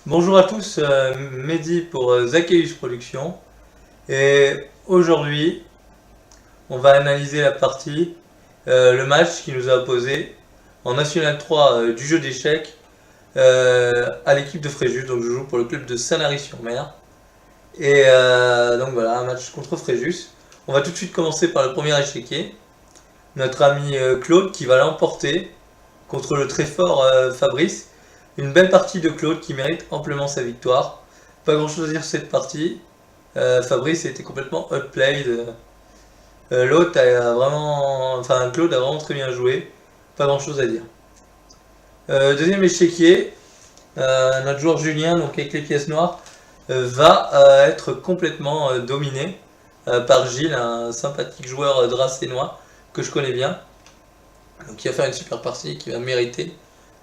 Bonjour à tous, Mehdi pour Zacchaeus Productions. Et aujourd'hui, on va analyser la partie, le match qui nous a opposé en National 3 du jeu d'échecs à l'équipe de Fréjus. Donc je joue pour le club de Sanary-sur-Mer. Et donc voilà, un match contre Fréjus. On va tout de suite commencer par le premier échiquier. Notre ami Claude qui va l'emporter contre le très fort Fabrice. Une belle partie de Claude qui mérite amplement sa victoire. Pas grand chose à dire sur cette partie. Fabrice a été complètement outplayed. L'autre a vraiment. Enfin, Claude a vraiment très bien joué. Pas grand chose à dire. Deuxième échiquier, notre joueur Julien, donc avec les pièces noires, va être complètement dominé par Gilles, un sympathique joueur dracénois que je connais bien. Donc qui va faire une super partie, qui va mériter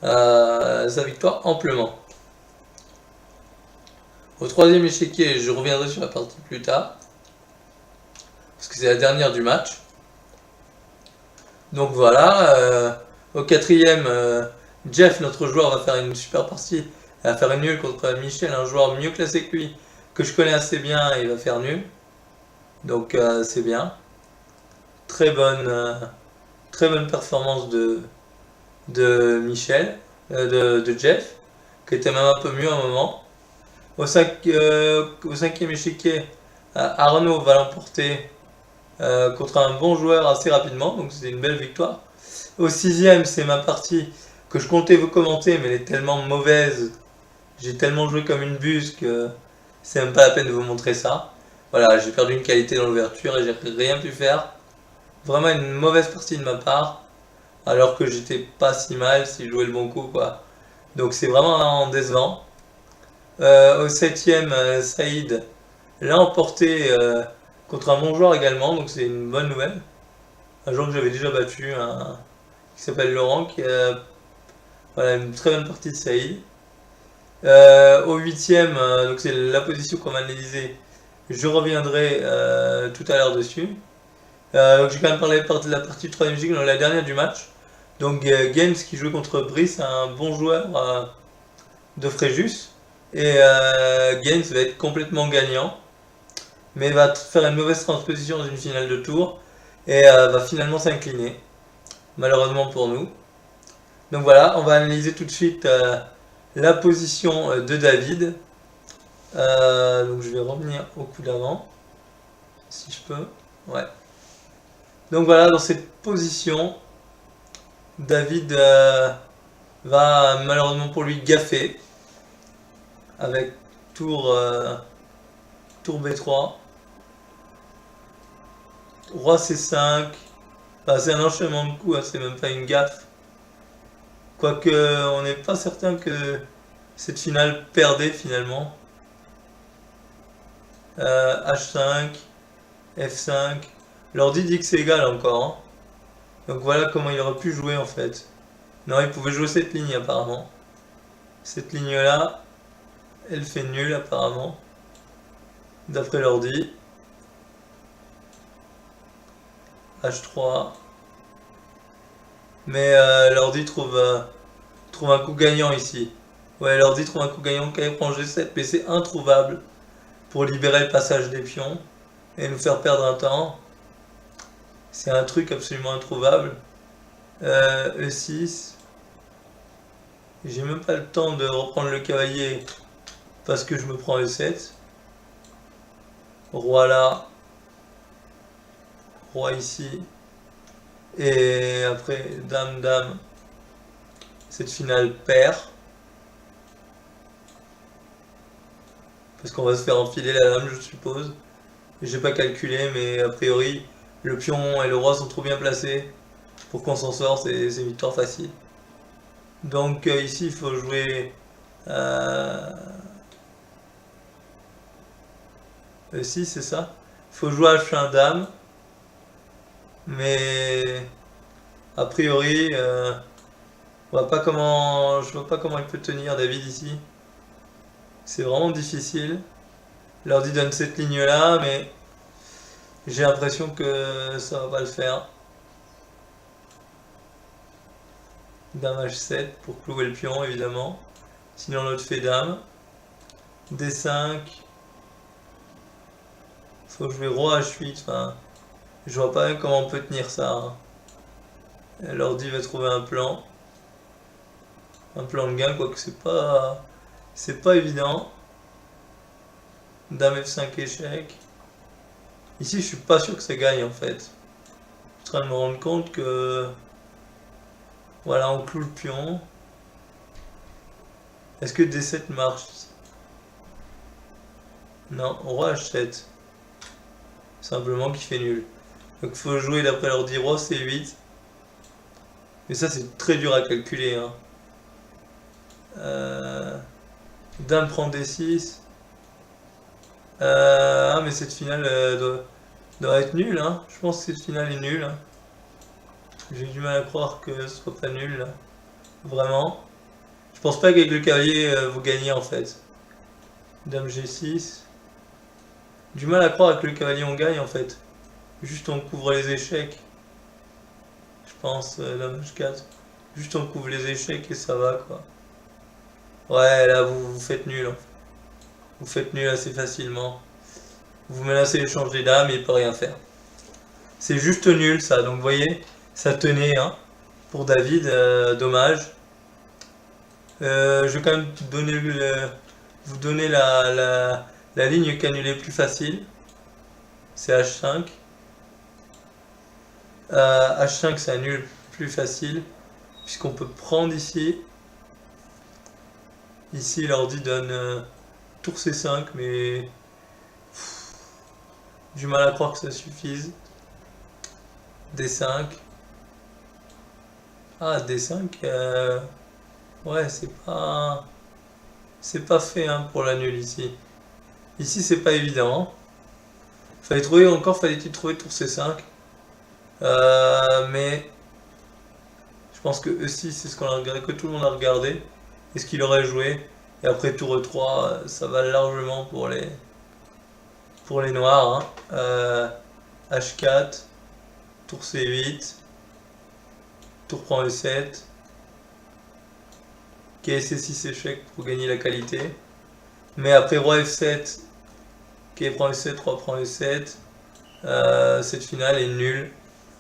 sa victoire amplement. Au troisième échiquier, je reviendrai sur la partie plus tard, parce que c'est la dernière du match. Donc voilà, au quatrième, Jeff, notre joueur, va faire une super partie. Il va faire une nulle contre Michel, un joueur mieux classé que lui, que je connais assez bien, il va faire nul. Donc c'est bien. Très bonne, très bonne performance de Michel, de Jeff, qui était même un peu mieux à un moment. Au cinquième échiquier, Arnaud va l'emporter contre un bon joueur assez rapidement, donc c'est une belle victoire. Au sixième, c'est ma partie que je comptais vous commenter, mais elle est tellement mauvaise, j'ai tellement joué comme une buse que c'est même pas la peine de vous montrer ça. Voilà, j'ai perdu une qualité dans l'ouverture et j'ai rien pu faire. Vraiment une mauvaise partie de ma part, alors que j'étais pas si mal si je jouais le bon coup, quoi. Donc c'est vraiment décevant. Au septième, Saïd l'a emporté contre un bon joueur également, donc c'est une bonne nouvelle. Un joueur que j'avais déjà battu, qui s'appelle Laurent, qui a voilà, une très bonne partie de Saïd. Au huitième, donc c'est la position qu'on va analyser, je reviendrai tout à l'heure dessus. Donc j'ai quand même parlé de la partie du troisième cycle, la dernière du match. Donc Games qui joue contre Brice, un bon joueur de Fréjus. Et Games va être complètement gagnant, mais va faire une mauvaise transposition dans une finale de tour et va finalement s'incliner, malheureusement pour nous. Donc voilà, on va analyser tout de suite la position de David. Donc je vais revenir au coup d'avant, si je peux. Ouais. Donc voilà, dans cette position, David va malheureusement pour lui gaffer avec tour, tour B3. Roi C5. Bah, c'est un enchaînement de coups, hein, c'est même pas une gaffe. Quoique on n'est pas certain que cette finale perdait finalement. H5, F5. L'ordi dit que c'est égal encore, hein. Donc voilà comment il aurait pu jouer en fait. Non, il pouvait jouer cette ligne apparemment. Cette ligne là, elle fait nul apparemment. D'après l'ordi. H3. Mais l'ordi trouve un coup gagnant ici. Ouais, l'ordi trouve un coup gagnant quand il prend G7, mais c'est introuvable pour libérer le passage des pions et nous faire perdre un temps. C'est un truc absolument introuvable. E6. J'ai même pas le temps de reprendre le cavalier parce que je me prends E7. Roi là. Roi ici. Et après, dame, dame. Cette finale perd. Parce qu'on va se faire enfiler la dame, je suppose. J'ai pas calculé, mais a priori, le pion et le roi sont trop bien placés pour qu'on s'en sorte, c'est une victoire facile. Donc ici, il faut jouer E6, c'est ça. Il faut jouer H1 dame, mais a priori, on voit pas comment, je vois pas comment il peut tenir David ici. C'est vraiment difficile. L'ordi donne cette ligne là, mais j'ai l'impression que ça va pas le faire. Dame H7 pour clouer le pion évidemment. Sinon l'autre fait dame. D5. Faut jouer roi H8. Enfin, je vois pas comment on peut tenir ça. Hein. L'ordi va trouver un plan. Un plan de gain, quoique c'est pas évident. Dame F5 échec. Ici, je suis pas sûr que ça gagne en fait. Je suis en train de me rendre compte que... Voilà, on cloue le pion. Est-ce que D7 marche? Non, roi H7. Simplement qui fait nul. Donc il faut jouer d'après l'ordi roi C8. Mais ça c'est très dur à calculer. Hein. Dame prend D6. Ah mais cette finale doit être nulle. Hein. Je pense que cette finale est nulle. Hein. J'ai du mal à croire que ce soit pas nul. Là. Vraiment. Je pense pas qu'avec le cavalier vous gagnez en fait. Dame G6. Du mal à croire avec le cavalier on gagne en fait. Juste on couvre les échecs. Je pense, Dame H4. Juste on couvre les échecs et ça va quoi. Ouais, là vous faites nul. Hein. Vous faites nul assez facilement. Vous menacez l'échange des dames et il peut rien faire. C'est juste nul ça, donc vous voyez, ça tenait hein, pour David, dommage. Je vais quand même vous donner la ligne cannulée plus facile. C'est H5. H5 c'est un nul plus facile, puisqu'on peut prendre ici. Ici l'ordi donne tour C5, mais du mal à croire que ça suffise. D5. Ah, D5, ouais, c'est pas fait hein, pour la nulle ici. Ici, c'est pas évident. Fallait-il trouver tour C5. Mais je pense que E6, c'est ce qu'on a regardé, que tout le monde a regardé. Et ce qu'il aurait joué. Et après tour E3, ça va largement pour les noirs. Hein. H4, tour C8, tour prend E7. Ok, C6 échec pour gagner la qualité. Mais après roi F7, ok, prend E7, roi prend E7. Cette finale est nulle,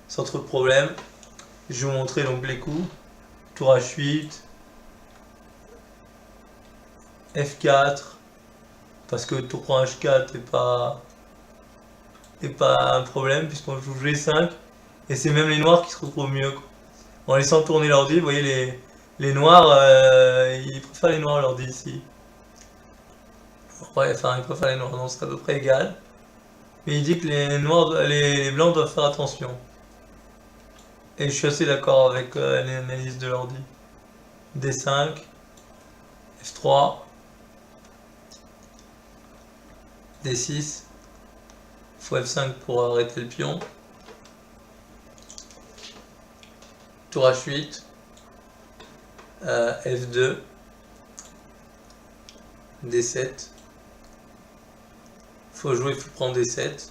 sans trop de problème. Je vais vous montrer donc les coups. Tour H8, F4, parce que tour prend H4 est pas un problème, puisqu'on joue G5, et c'est même les noirs qui se retrouvent mieux. Quoi. En laissant tourner l'ordi, vous voyez les noirs, ils préfèrent les noirs l'ordi ici. Ouais, enfin, ils préfèrent les noirs, non, c'est à peu près égal. Mais il dit que les blancs doivent faire attention. Et je suis assez d'accord avec l'analyse de l'ordi. D5, F3, D6, faut F5 pour arrêter le pion. Tour H8, F2, D7. Faut jouer, faut prendre D7.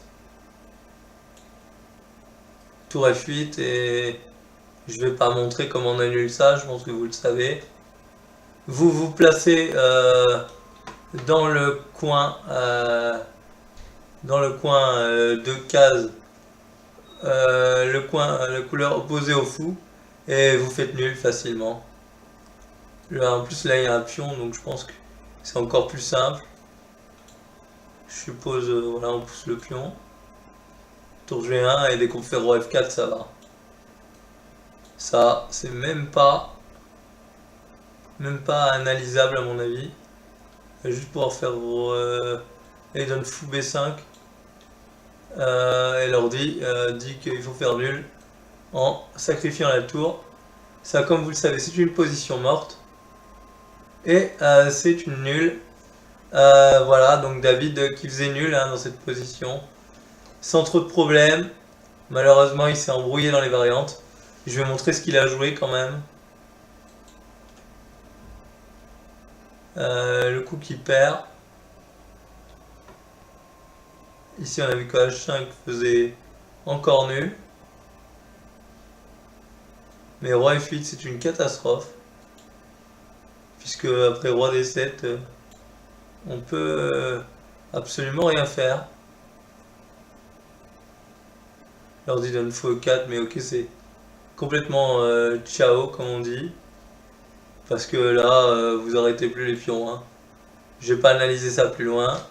Tour F8 et je vais pas montrer comment on annule ça, je pense que vous le savez. Vous vous placez dans le coin de case, la couleur opposée au fou, et vous faites nul facilement. Là, en plus là il y a un pion, donc je pense que c'est encore plus simple. Je suppose, voilà, on pousse le pion. Tour G1 et dès qu'on fait roi F4 ça va. Ça c'est même pas analysable à mon avis. Juste pouvoir faire et donne fou B5 et l'ordi dit qu'il faut faire nul en sacrifiant la tour. Ça, comme vous le savez, c'est une position morte et c'est une nulle. Voilà, donc David qui faisait nul hein, dans cette position sans trop de problèmes. Malheureusement il s'est embrouillé dans les variantes. Je vais montrer ce qu'il a joué quand même. Le coup qui perd. Ici on a vu que H5 faisait encore nul. Mais roi F8 c'est une catastrophe. Puisque après roi D7, on peut absolument rien faire. L'ordi donne faux 4, mais ok, c'est complètement ciao, comme on dit. Parce que là, vous arrêtez plus les pions. Hein. Je vais pas analyser ça plus loin.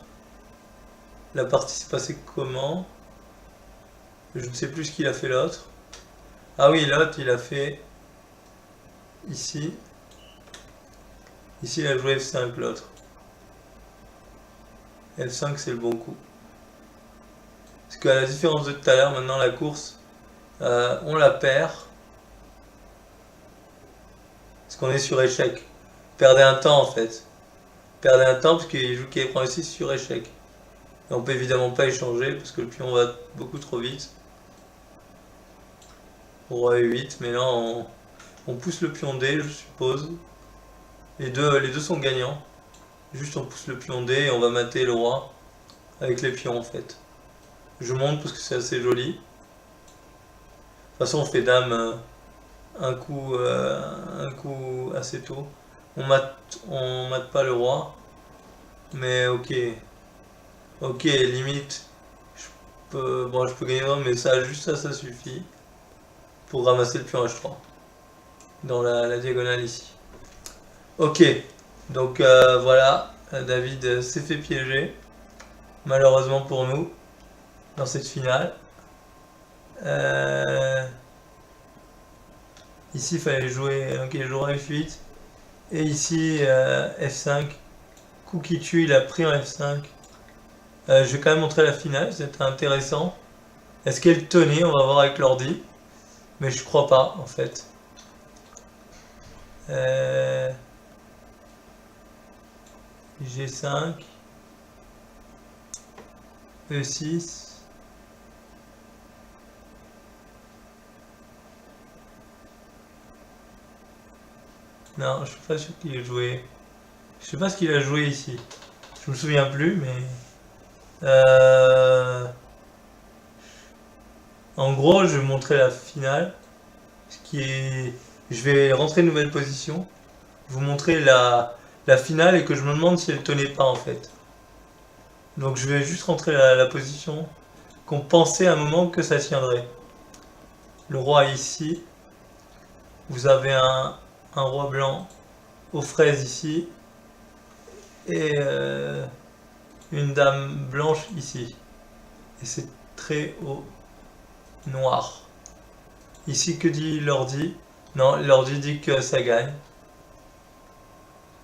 La partie s'est passée comment? Je ne sais plus ce qu'il a fait l'autre. Ah oui, l'autre, il a fait ici. Ici, il a joué F5, l'autre. F5, c'est le bon coup. Parce qu'à la différence de tout à l'heure, maintenant, la course, on la perd. Parce qu'on est sur échec. Perdez un temps, en fait. Perdez un temps, parce qu'il joue qui prend aussi sur échec. Et on peut évidemment pas échanger, parce que le pion va beaucoup trop vite. Roi E8, mais là, on pousse le pion D, je suppose. Les deux sont gagnants. Juste on pousse le pion D et on va mater le roi avec les pions en fait. Je monte parce que c'est assez joli. De toute façon on fait dame un coup assez tôt. On mate pas le roi. Mais ok. Ok, limite. Je peux gagner mais ça, juste ça suffit. Pour ramasser le pion H3. Dans la diagonale ici. Ok. Donc voilà. David s'est fait piéger. Malheureusement pour nous. Dans cette finale. Ici, il fallait jouer. Ok, il jouera F8. Et ici, F5. Coup qui tue, il a pris en F5. Je vais quand même montrer la finale, c'était intéressant. Est-ce qu'elle tenait? On va voir avec l'ordi. Mais je crois pas, en fait. G5. E6. Non, je suis pas sûr qu'il ait joué. Je sais pas ce qu'il a joué ici. Je me souviens plus, mais... En gros, je vais montrer la finale. Ce qui est... Je vais rentrer une nouvelle position. Vous montrer la finale et que je me demande si elle tenait pas en fait. Donc je vais juste rentrer la position qu'on pensait à un moment que ça tiendrait. Le roi est ici. Vous avez un roi blanc aux fraises ici. Et une dame blanche ici. Et c'est très haut noir. Ici, que dit l'ordi? Non, l'ordi dit que ça gagne.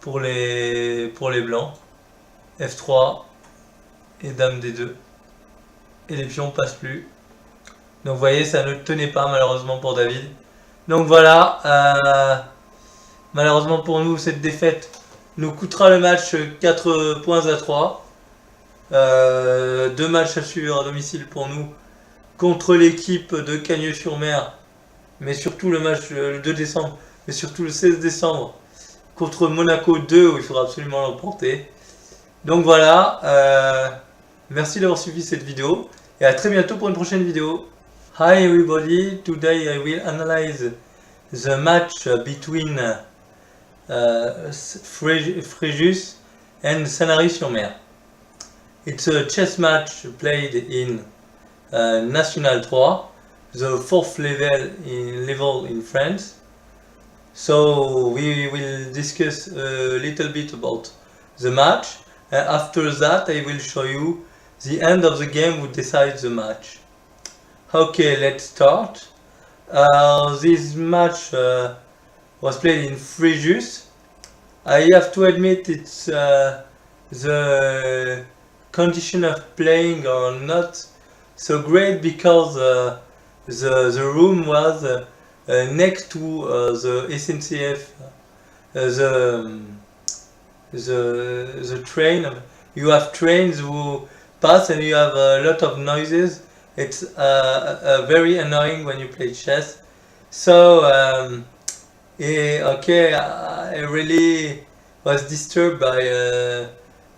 Pour les blancs. F3 et dame D2. Et les pions passent plus. Donc vous voyez, ça ne tenait pas malheureusement pour David. Donc voilà, malheureusement pour nous, cette défaite nous coûtera le match 4 points à 3. 2 matchs à suivre à domicile pour nous contre l'équipe de Cagnes-sur-Mer, mais surtout le match le 2 décembre, mais surtout le 16 décembre contre Monaco 2 où il faudra absolument l'emporter. Donc voilà, merci d'avoir suivi cette vidéo et à très bientôt pour une prochaine vidéo. Hi everybody, today I will analyze the match between Fréjus and Sanary-sur-Mer. It's a chess match played in National 3, the 4th level in France. So we will discuss a little bit about the match. After that I will show you the end of the game which decides the match. Okay, let's start. This match was played in Fréjus. I have to admit it's the condition of playing are not so great because the room was next to the SNCF, the train. You have trains who pass and you have a lot of noises. It's very annoying when you play chess. So okay, I really was disturbed by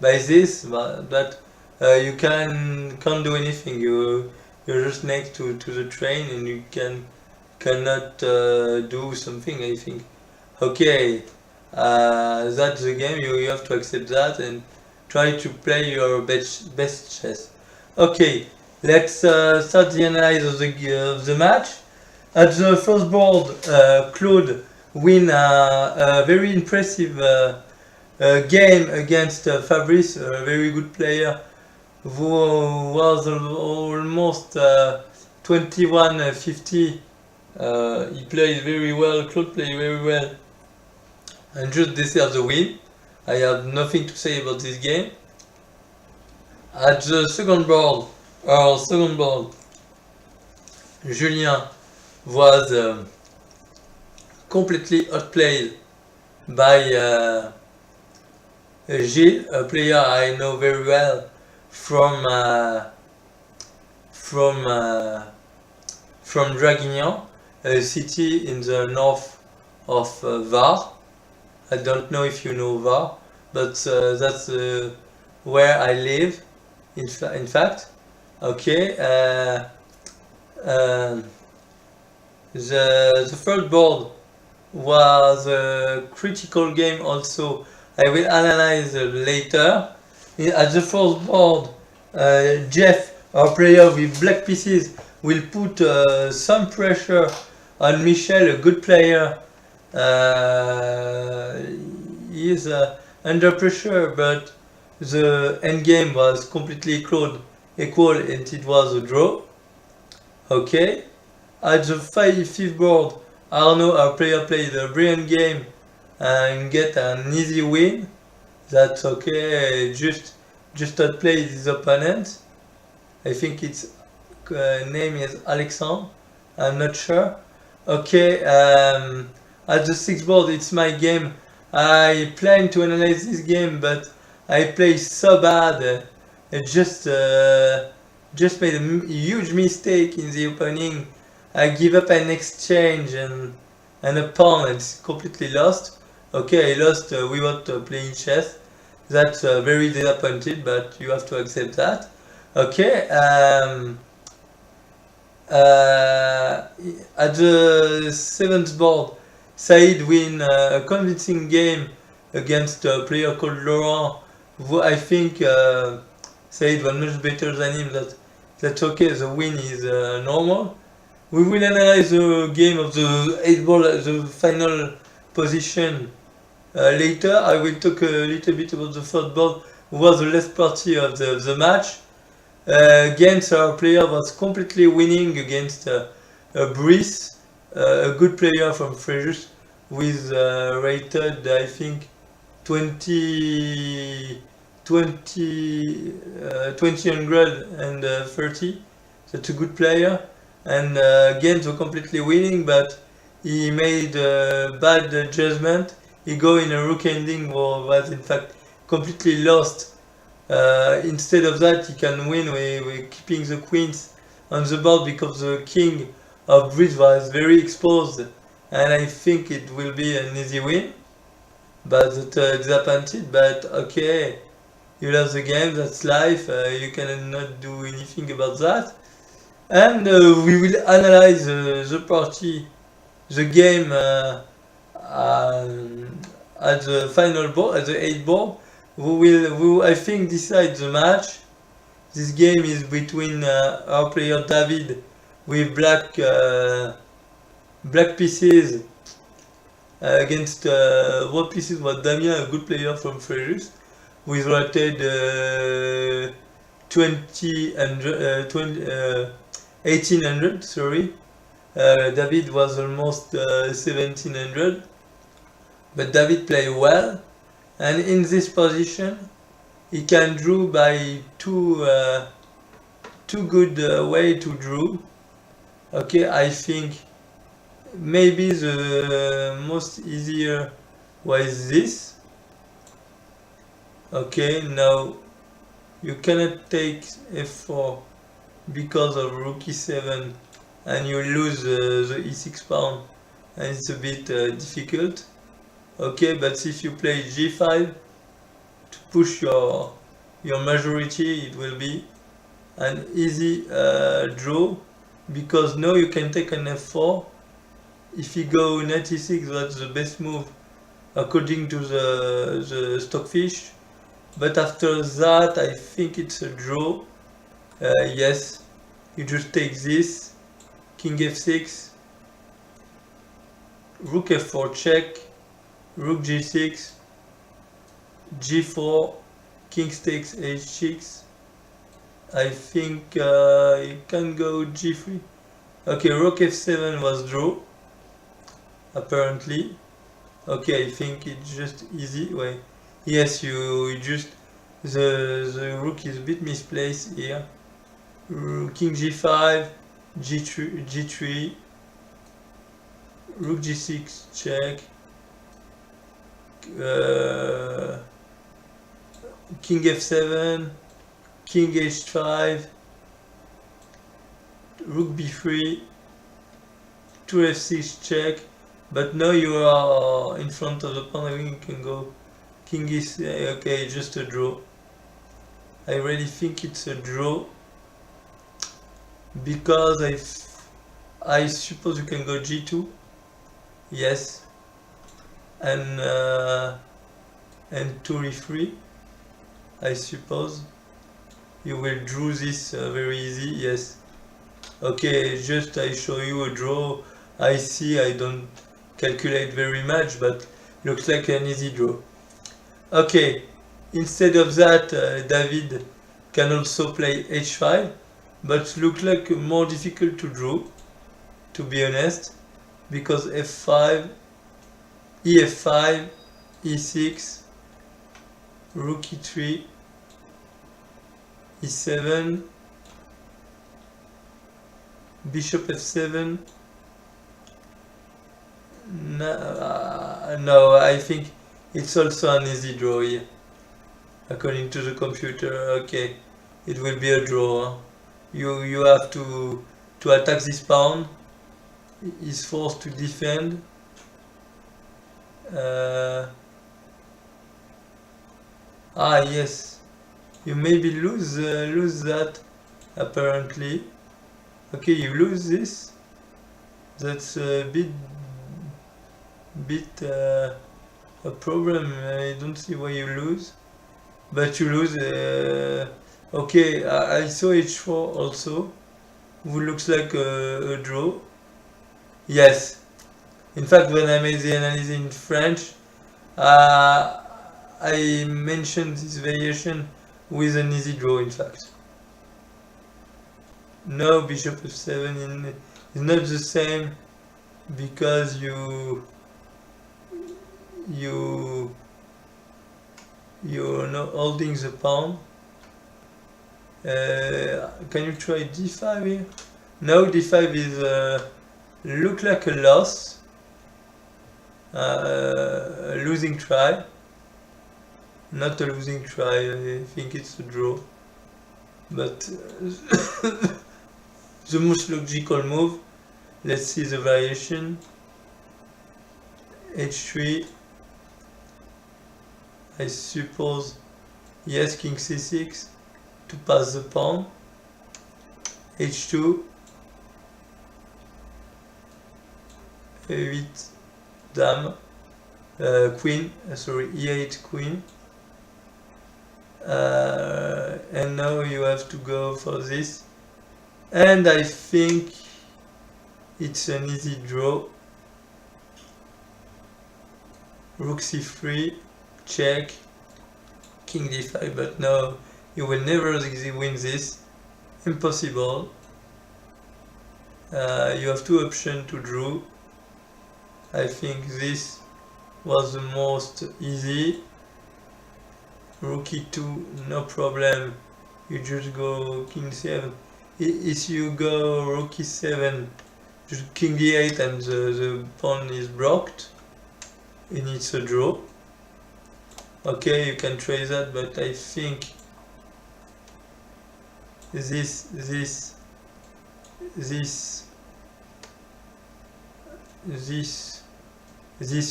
this, but you can't do anything. You're just next to the train and you cannot do something. I think. Okay, that's the game. You have to accept that, and try to play your best chess. Okay, let's start the analysis of the match. At the first board, Claude win a very impressive game against Fabrice, a very good player who was almost 21-50. He played very well, Claude played very well, and just deserved the win. I have nothing to say about this game. At the second board, Julien was completely outplayed by Gilles, a player I know very well from Draguignan, a city in the north of Var. I don't know if you know Var, but that's where I live. In fact, okay. The third board was a critical game also. I will analyze later. At the fourth board, Jeff, our player with black pieces, will put some pressure on Michel, a good player. He is under pressure, but the endgame was completely equal and it was a draw. Okay. At the fifth board, Arnaud, our player, played a brilliant game and get an easy win. That's okay. Just outplayed his opponent. I think its name is Alexandre. I'm not sure. Okay. At the sixth board, it's my game. I plan to analyze this game, but I play so bad. I just made a huge mistake in the opening. I give up an exchange and a pawn and it's completely lost. Okay, I lost without playing chess. That's very disappointed, but you have to accept that. Okay. At the seventh board, Said win a convincing game against a player called Laurent, who I think Said was much better than him. That's okay. The win is normal. We will analyze the game of the 8 ball, the final position later. I will talk a little bit about the third board, who was the last party of the match. Against our player was completely winning against Brice, a good player from Fréjus, with rated, I think, 2030. That's a good player. And games were completely winning, but he made a bad judgment. He go in a rook ending or was in fact completely lost. Instead of that, he can win with keeping the queens on the board because the king of Brice was very exposed, and I think it will be an easy win. But disappointed. But okay, you lost the game. That's life. You cannot do anything about that. And we will analyze the party, the game at the final board, at the 8th board. Who will I think decide the match. This game is between our player David with black pieces against white pieces was Damien, a good player from Fréjus, with rated 1800. Sorry, David was almost 1700, but David played well, and in this position he can draw by two good way to draw. Okay, I think maybe the most easier was this. Okay, now you cannot take f4 because of rook e7 and you lose the e6 pawn, and it's a bit difficult. Okay, but if you play g5 to push your majority, it will be an easy draw, because now you can take an f4. If you go knight e6, that's the best move according to the Stockfish. but after that I think it's a draw. Yes, you just take this, king f6, rook f4 check, rook g6, g4, king takes h6. I think you can go g3. Okay, rook f7 was draw, apparently. Okay, I think it's just easy. Wait, yes, you just the rook is a bit misplaced here. King g5, g3, rook g6 check, king f7, king h5, rook b3, 2f6 check. But now you are in front of the pawn. I think you can go king is okay, just a draw. I really think it's a draw because I suppose you can go g2. Yes, and 2 e3. I suppose you will draw this very easy. Yes. Okay, just I show you a draw. I see. I don't calculate very much, but looks like an easy draw. Okay, instead of that, David can also play h5, but looks like more difficult to draw, to be honest, because f5, ef5, e6, rook e3, e7, bishop f7. No, I think it's also an easy draw here. According to the computer, okay, it will be a draw. You have to attack this pawn. He's forced to defend. Yes, you maybe lose that apparently. Okay, you lose this. That's a bit a problem. I don't see why you lose, but you lose. Okay, I saw h4 also, who looks like a draw. Yes, in fact, when I made the analysis in French, I mentioned this variation with an easy draw. In fact, no, bishop f7 is not the same because you're not holding the pawn. Can you try d5 here? No, d5 is look like a loss, a losing try. Not a losing try. I think it's a draw, but the most logical move. Let's see the variation. h3, I suppose, yes, king c6 to pass the pawn. h2, e8 dame, queen, sorry, e8 queen. And now you have to go for this, and I think it's an easy draw. Rook c3, check, king d5, but no, you will never win this. Impossible. You have two options to draw. I think this was the most easy. Rook e2, no problem. You just go king 7. If you go rook e7, just king d8 and the pawn is blocked, and it's a draw. Okay, you can try that, but I think this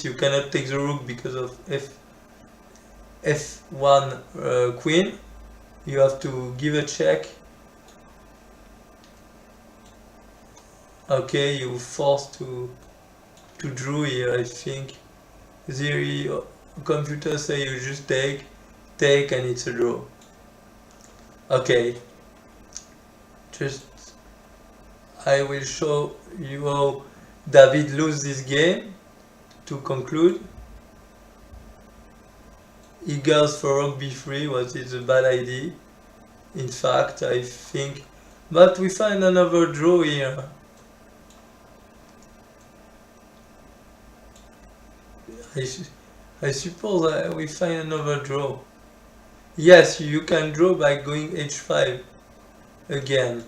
you cannot take the rook because of f1 queen. You have to give a check. Okay, you're forced to draw here. I think the computer say you just take take, and it's a draw. Okay, just I will show you how David lose this game to conclude. He goes for rook b3, what is a bad idea. In fact, I think, but we find another draw here. I suppose we find another draw. Yes, you can draw by going h5 again.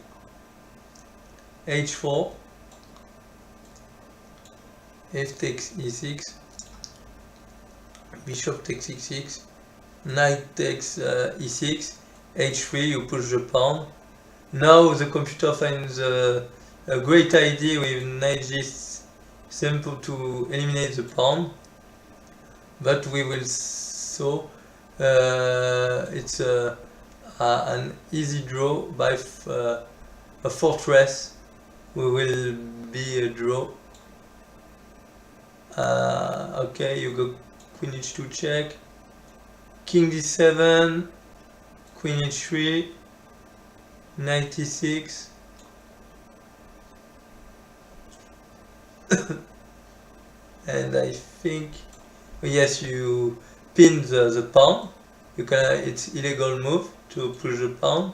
h4, f takes e6, bishop takes e6, knight takes e6, h3, you push the pawn. Now the computer finds a great idea with knight g6 simple to eliminate the pawn, but we will so it's an easy draw by a fortress. We will be a draw. Okay, you go queen h2 check, king d7, queen h3, knight e6, and I think, yes, you pin the pawn. You can, it's illegal move to push the pawn.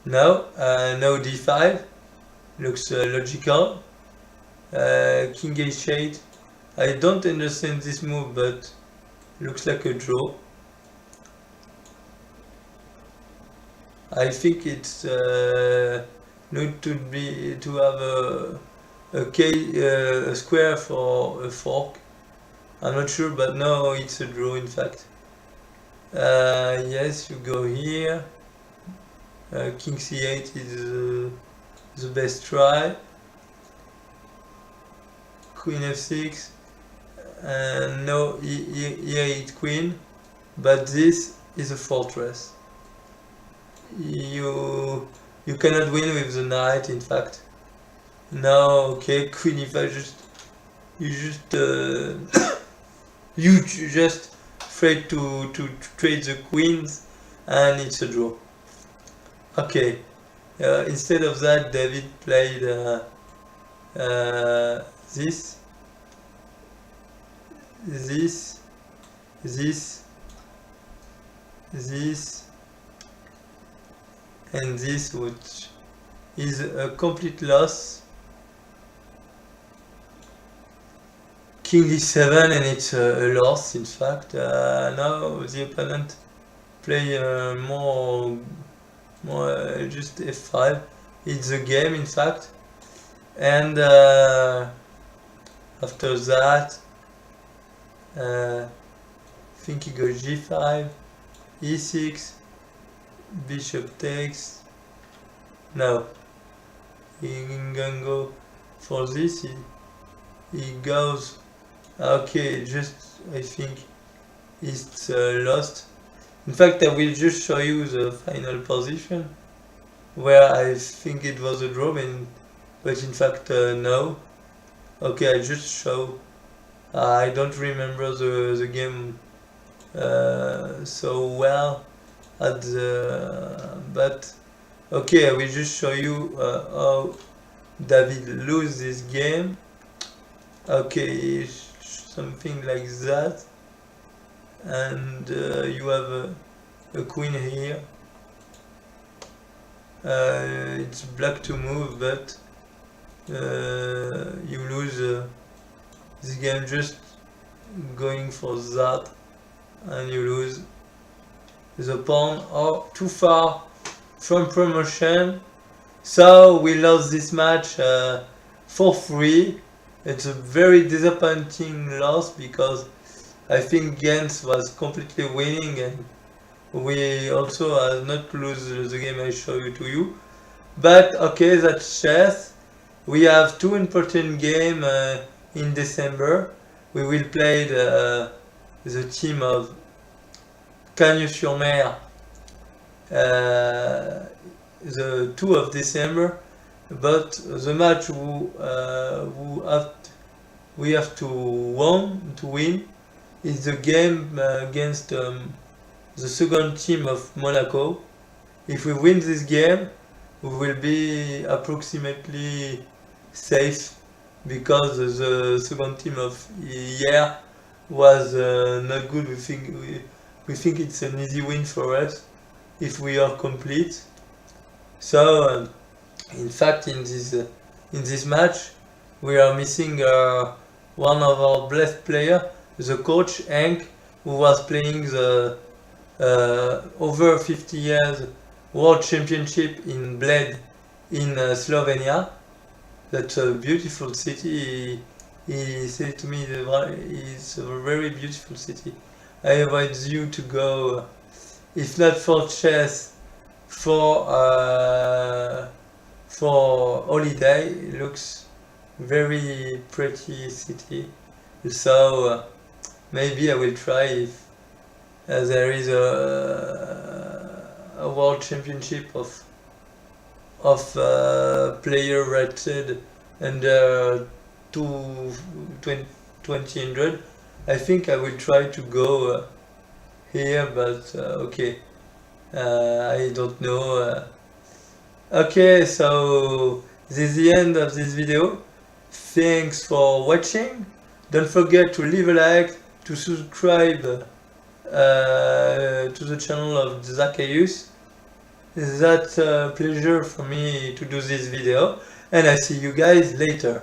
Now d5 looks logical. King h8. I don't understand this move, but looks like a draw. I think it's need to have a square for a fork. I'm not sure, but no, it's a draw in fact. Yes, you go here. King c8 is the best try. Queen f6, and no e8 queen, but this is a fortress. You cannot win with the knight, in fact. Now, okay, queen e5, you just afraid to trade the queens, and it's a draw. Okay, instead of that, David played this, and this, which is a complete loss. King d7, and it's a loss in fact. Now the opponent play more just f5. It's a game in fact, and after that I think he goes g5, e6, bishop takes. No, he can go for this. He goes. Okay, just I think it's lost. In fact, I will just show you the final position where I think it was a draw, but in fact no. Okay, I just show. I don't remember the game so well at the, but okay, I will just show you how David lose this game. Okay, something like that, and you have a queen here. It's black to move, but you lose this game just going for that, and you lose. The pawn are too far from promotion, so we lost this match 4-3. It's a very disappointing loss because I think Gens was completely winning, and we also not lose the game I show you to you. But okay, that's chess. We have two important games in December. We will play the team of Cagnes-sur-Mer the 2 of December. But the match we have to win is the game against the second team of Monaco. If we win this game, we will be approximately safe because the second team of here was not good. We think it's an easy win for us if we are complete. So in fact, in this match, we are missing one of our best player, the coach Henk, who was playing the over 50 years World Championship in Bled in Slovenia. That's a beautiful city. He said to me it's a very beautiful city. I invite you to go, if not for chess, for holiday. It looks very pretty city. So maybe I will try if there is a world championship of player rated under 2000. I think I will try to go here, but okay, I don't know. Okay, so this is the end of this video. Thanks for watching. Don't forget to leave a like, to subscribe to the channel of Zacchaeus. That's a pleasure for me to do this video, and I see you guys later.